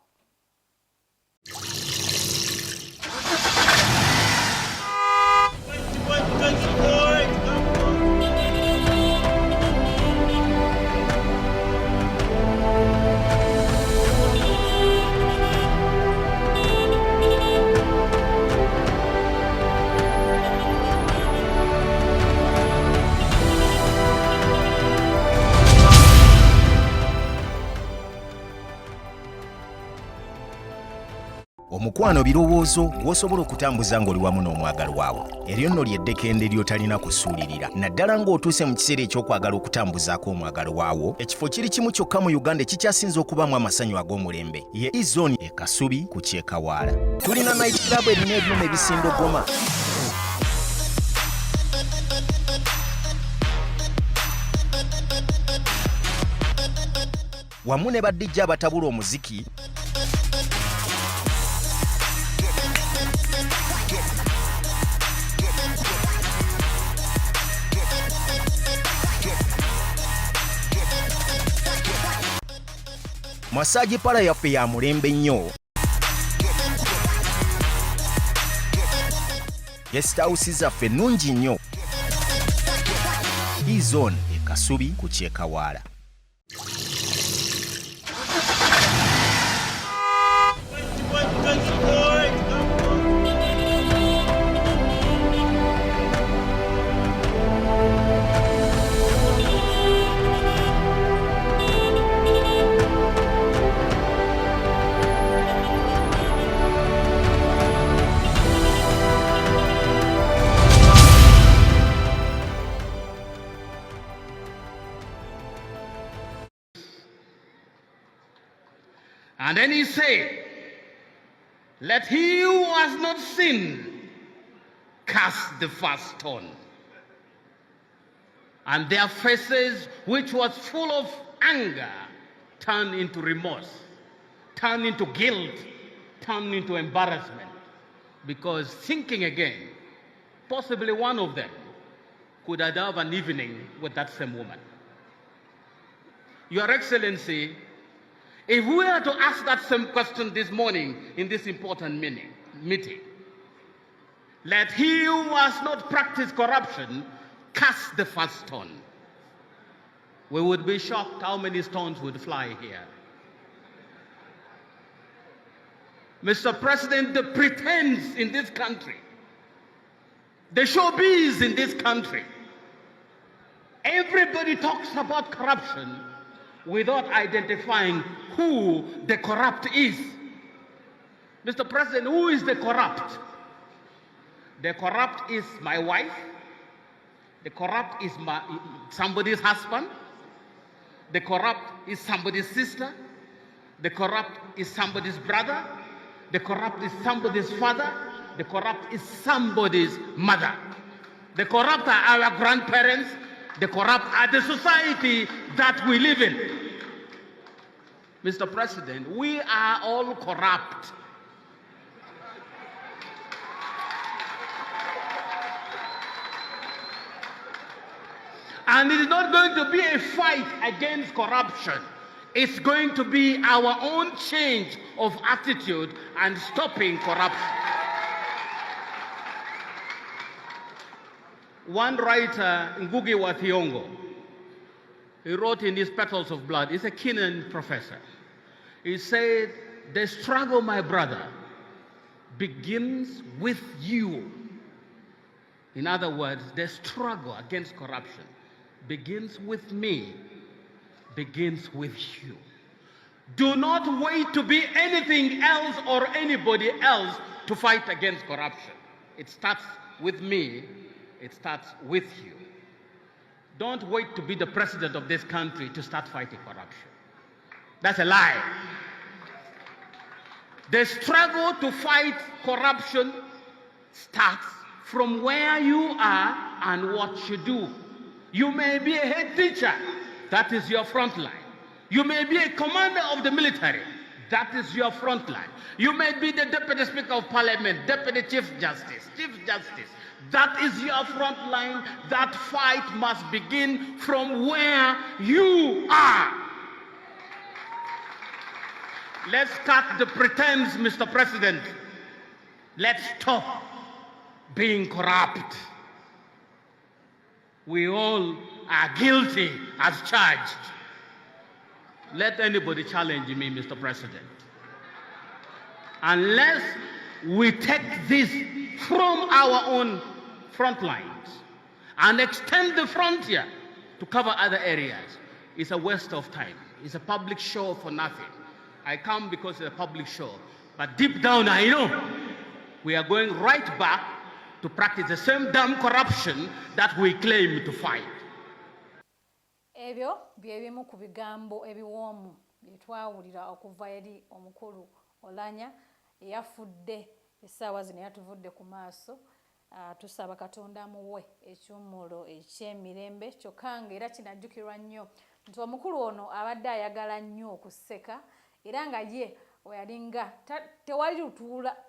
Omukwano birowoozo gw'osobola okutambuza ng'oli wamu n'omwagalwa wo. Eryo nno ly'eddekende ly'otalina kusuulirira. Naddala ng'otuuse mu kiseera eky'okwagala okutambuzaako omwagalwa wo, ekifo kiri kimu kyokka mu Uganda ekikyasinze okubaamu amasanyu ag'omulembe. Ye E-Zone e Kasubi ku Kyekawaala. Tulina night club erina ebyuma ebisindogoma. Wamu ne baddijja abatabula omuziki Massage pala yaffe ya mulembe nnyo. Guest house zaffe nnungi nnyo. E-Zone e Kasubi ku Kyekawaala. And then he said, let he who has not sinned cast the first stone. And their faces, which was full of anger, turned into remorse, turned into guilt, turned into embarrassment. Because thinking again, possibly one of them could have an evening with that same woman. Your Excellency, if we were to ask that same question this morning in this important meeting, let he who has not practiced corruption cast the first stone, we would be shocked how many stones would fly here. Mr. President, the pretense in this country, the showbiz in this country, everybody talks about corruption without identifying who the corrupt is. Mr. President, who is the corrupt? The corrupt is my wife. The corrupt is somebody's husband. The corrupt is somebody's sister. The corrupt is somebody's brother. The corrupt is somebody's father. The corrupt is somebody's mother. The corrupt are our grandparents. The corrupt are the society that we live in. Mr. President, we are all corrupt. And it is not going to be a fight against corruption. It's going to be our own change of attitude and stopping corruption. One writer, Ngugi wa Thiong'o, he wrote in his Petals of Blood, he's a Kenyan professor. He said, the struggle, my brother, begins with you. In other words, the struggle against corruption begins with me, begins with you. Do not wait to be anything else or anybody else to fight against corruption. It starts with me, it starts with you. Don't wait to be the president of this country to start fighting corruption. That's a lie. The struggle to fight corruption starts from where you are and what you do. You may be a head teacher, that is your front line. You may be a commander of the military, that is your front line. You may be the Deputy Speaker of Parliament, Deputy Chief Justice, that is your front line. That fight must begin from where you are. Let's cut the pretense, Mr. President. Let's stop being corrupt. We all are guilty as charged. Let anybody challenge me, Mr. President. Unless we take this from our own front lines and extend the frontier to cover other areas, it's a waste of time. It's a public show for nothing. I come because it's a public show, but deep down I know we are going right back to practice the same damn corruption that we claim to fight. Ebyo byebimu ku bigambo ebiwoomu bye twawulira okuva eri omukulu Oulanya eyafudde essaawa zino yatuvudde ku maaso. Tusaba Katonda amuwe ekyummulo eky'emirembe kyokka ng'era kinajjukirwa nnyo nti omukulu ono abadde ayagala nnyo okuseka era nga ye oyalinga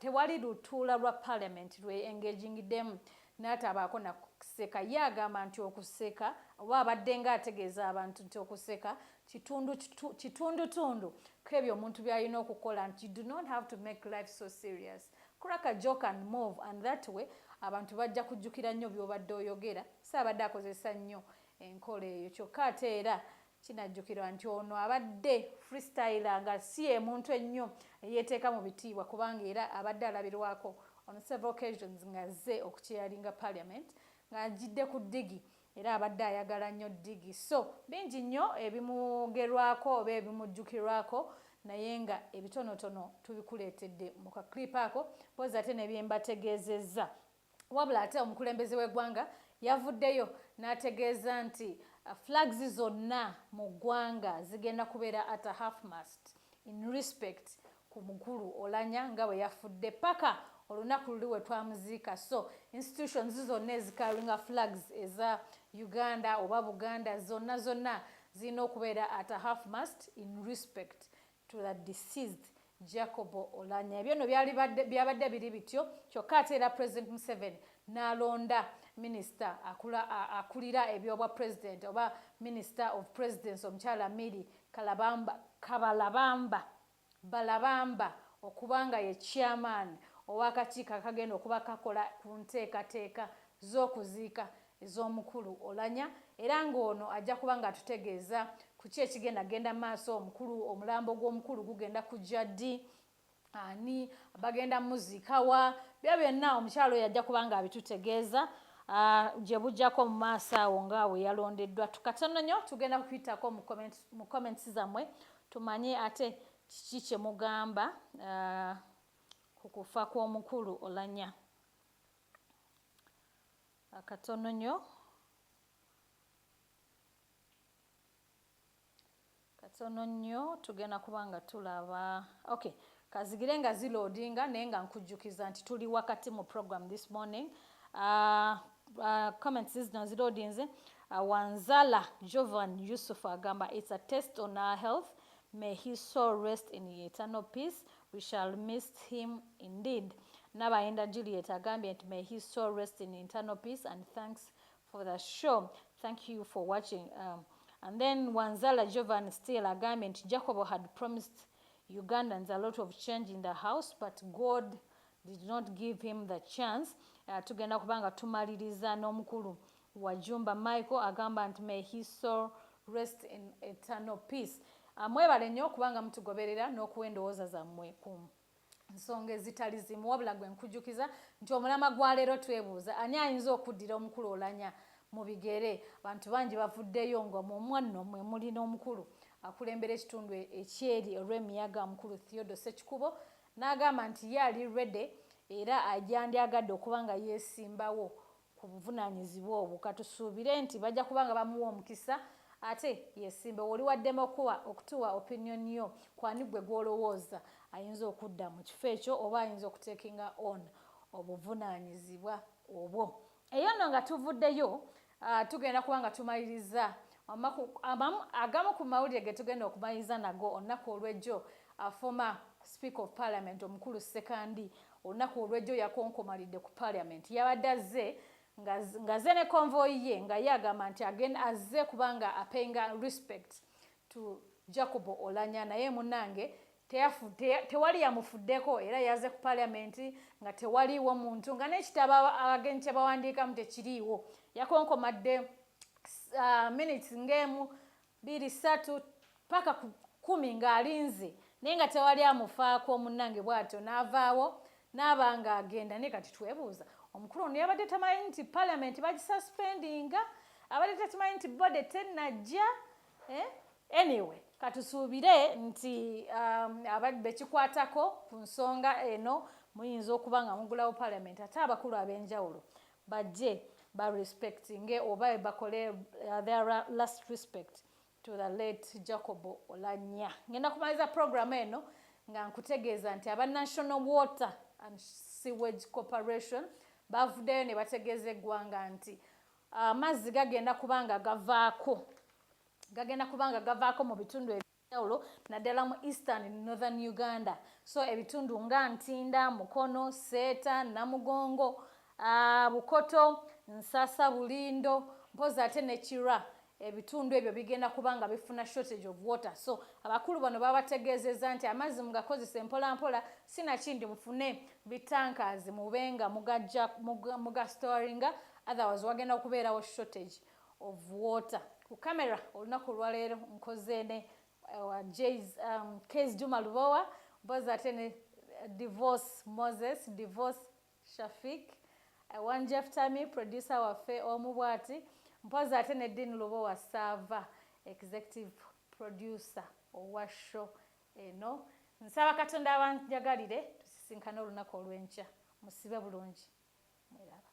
tewali lutuula lwa parliament lwe engagingiddemu n'atabaako nakuseka. Ye agamba nti okuseka oba abadde ng'ategeeza abantu nti okuseka kitundutundu k'ebyo omuntu by'alina okukola nti you do not have to make life so serious. Crack a joke and move, and that way abantu bajja kujjukira nnyo by'obadde oyogera. Saabadde akozesa nnyo enkola eyo kyokka ate era kinajjukirwa nti ono abadde freestyle nga si ye muntu ennyo eyeeteeka mu bitiibwa kubanga era abadde alabirwako on several occasions ng'azze okukyeringa parliament ng'ajjidde ku ddigi era abadde ayagala nnyo ddigi. So bingi nnyo ebimugerwako oba ebimujjukirwako naye nga ebitonotono tubikuleetedde mu kaklipu ako pozi ate ne bye mbategeezezza. Wabula ate omukulembeze w'eggwanga yavuddeyo n'ategeeza nti flags zonna mu ggwanga zigenda kubeera at a half mast in respect ku mukulu Oulanya nga bwe yafudde paka olunaku luli we twamuziika. So institutions zonna ezikalinga flags eza Uganda oba Buganda zonna zirina okubeera at a half mast in respect to the deceased Jacob Oulanya. Ebyo no byabadde biri bityo kyokka ate era President Museveni n'alonda Minister akulira ebyobwa President oba Minister of Presidency omukyala Miri Balabamba okubanga ye chairman ow'akakiiko akagenda okuba kakola ku nteekateeka z'okuziika ez'omukulu Oulanya era ng'ono ajja kuba nga atutegeeza ku ki ekigenda genda maaso. Omulambo gw'omukulu gugenda kujja ddi, ani bagenda muziikawa, byo byonna omukyalo oyo ajja kuba nga abitutegeeza gye bujjako mu maaso awo nga bwe yalondeddwa. Tukatono nnyo tugenda kuyitako mu comments zammwe tumanye ate kiki kye mugamba ku kufa kw'omukulu Oulanya. Katono nnyo tugenda kuba nga tulaba. Okay, kazigire nga ziloadinga naye nga nkujjukiza nti tuli wakati mu program this morning. Comments zino ziloadinze. Wanzala Jovan Yusuf agamba it's a test on our health. May his soul rest in eternal peace. We shall miss him indeed. Nabayenda Juliet agambye nti may his soul rest in eternal peace and thanks for the show. Thank you for watching. And then Wanzala Jovan still agambye nti Jacob had promised Ugandans a lot of change in the house, but God did not give him the chance. Tugenda kubanga tumaliriza n'omukulu Wajumba Michael agamba nti may his soul rest in eternal peace. Mwebale nnyo kubanga mutugoberera n'okuwa endowooza zammwe ku nsonga ezitali zimu. Wabula gwe nkujjukiza nti omulama gwa leero twebuuza ani ayinza okuddira omukulu Oulanya mu bigere. Abantu bangi bavuddeyo nga mu mwanno mwe muli n'omukulu akulembera ekitundu ekyeri olw'emiyaga omukulu Theodore Ssekikubo n'agamba nti ye ali ready era ajandyagadde okuba nga yeesimbawo ku buvunaanyizibwa obwo. Katusuubire nti bajja kuba nga bamuwa omukisa ate yesimbe oli waddemu okutuwa opinion yo kwani gwe gwolowooza ayinza okudda mu kifo ekyo oba ayinza okutekinga on obuvunaanyizibwa obwo. Eyo nno nga tuvuddeyo tugenda kuba nga tumaliriza agamu ku mawulire ge tugenda okumaliriza nago olunaku olw'ejjo. Former Speaker of Parliament omukulu Sekandi olunaku olw'ejjo yakonkomalidde ku Parliament. Yabadde azze ngaze ne convoy ye nga yagamba nti azze kubanga apayinga respect to Jacob Oulanyah, naye munnange tewali yamufuddeko era yaze ku Parliament nga tewaliiwo muntu nga n'ekitabo abagenyi kye bawandiikamu tekiriiwo. Yakonkomadde minutes ng'emu 2-3 paka 10 ng'alinze naye nga tewali amufaako munnange bw'atyo n'avaawo n'aba nga agenda. Naye kati twebuuza omukulu ono yabadde tamanyi nti Parliament bagisuspendinga, abadde takimanyi nti bode tennajja. Anyway katusuubire nti bekikwatako ku nsonga eno muyinza okuba nga mugulawo Parliament ate abakulu ab'enjawulo bajje barespectinge oba bakole their last respect to the late Jacob Oulanyah. Ngenda kumaliza program eno nga nkutegeeza nti aba National Water and Sewage Corporation bavuddeyo ne bategeeza eggwanga nti amazzi gagenda kubanga gavaako mu bitundu ebyenjawulo naddala mu Eastern and Northern Uganda. So ebitundu nga Ntinda, Mukono, Seeta, Namugongo, Bukoto, Nsasa, Bulindo, mpozi ate ne Kira, ebitundu ebyo bigenda kubanga bifuna shortage of water. So abakulu bano babategeezezza nti amazzi mugakozesa mpola mpola, sinakindi mufune bitankazi mubenga muga storinga, otherwise wagenda okubeerawo shortage of water. Ku kamera olunaku lwaleero nkoze ne Case Juma Lubowa, mpozi ate ne Divorce Moses, Divorce Shafik, One Jeff Tami, producer waffe Omubwati, mpozi ate ne Dean Lubowa Saava, executive producer owa show eno. Nsaba Katonda abanjagalire tusisinkane olunaku olw'enkya. Musibe bulungi. Mwelaba.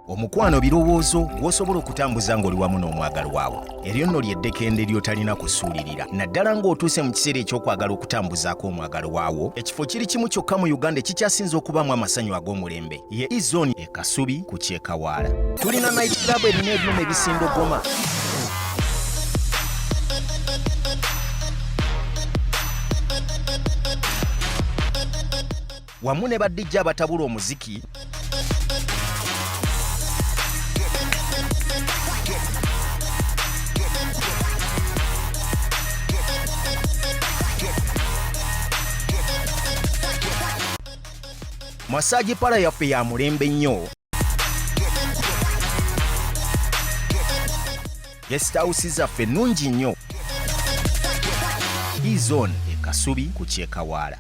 Omukwano birowoozo gw'osobola okutambuza ng'oli wamu n'omwagalwa wo. Eryo nno ly'eddekende ly'otalina kusuulirira. Naddala ng'otuuse mu kiseera eky'okwagala okutambuzaako omwagalwa wo, ekifo kiri kimu kyokka mu Uganda ekikyasinze okubaamu amasanyu ag'omulembe. Ye Izoni e Kasubi ku Kyekawaala. Tulina Night Club erina ebyuma ebisindogoma. Wamu ne baddijja abatabula omuziki. Masaji pala yaffe ya mulembe nnyo. Guest house zaffe nnungi nnyo. Izone e Kasubi ku Kyekawaala.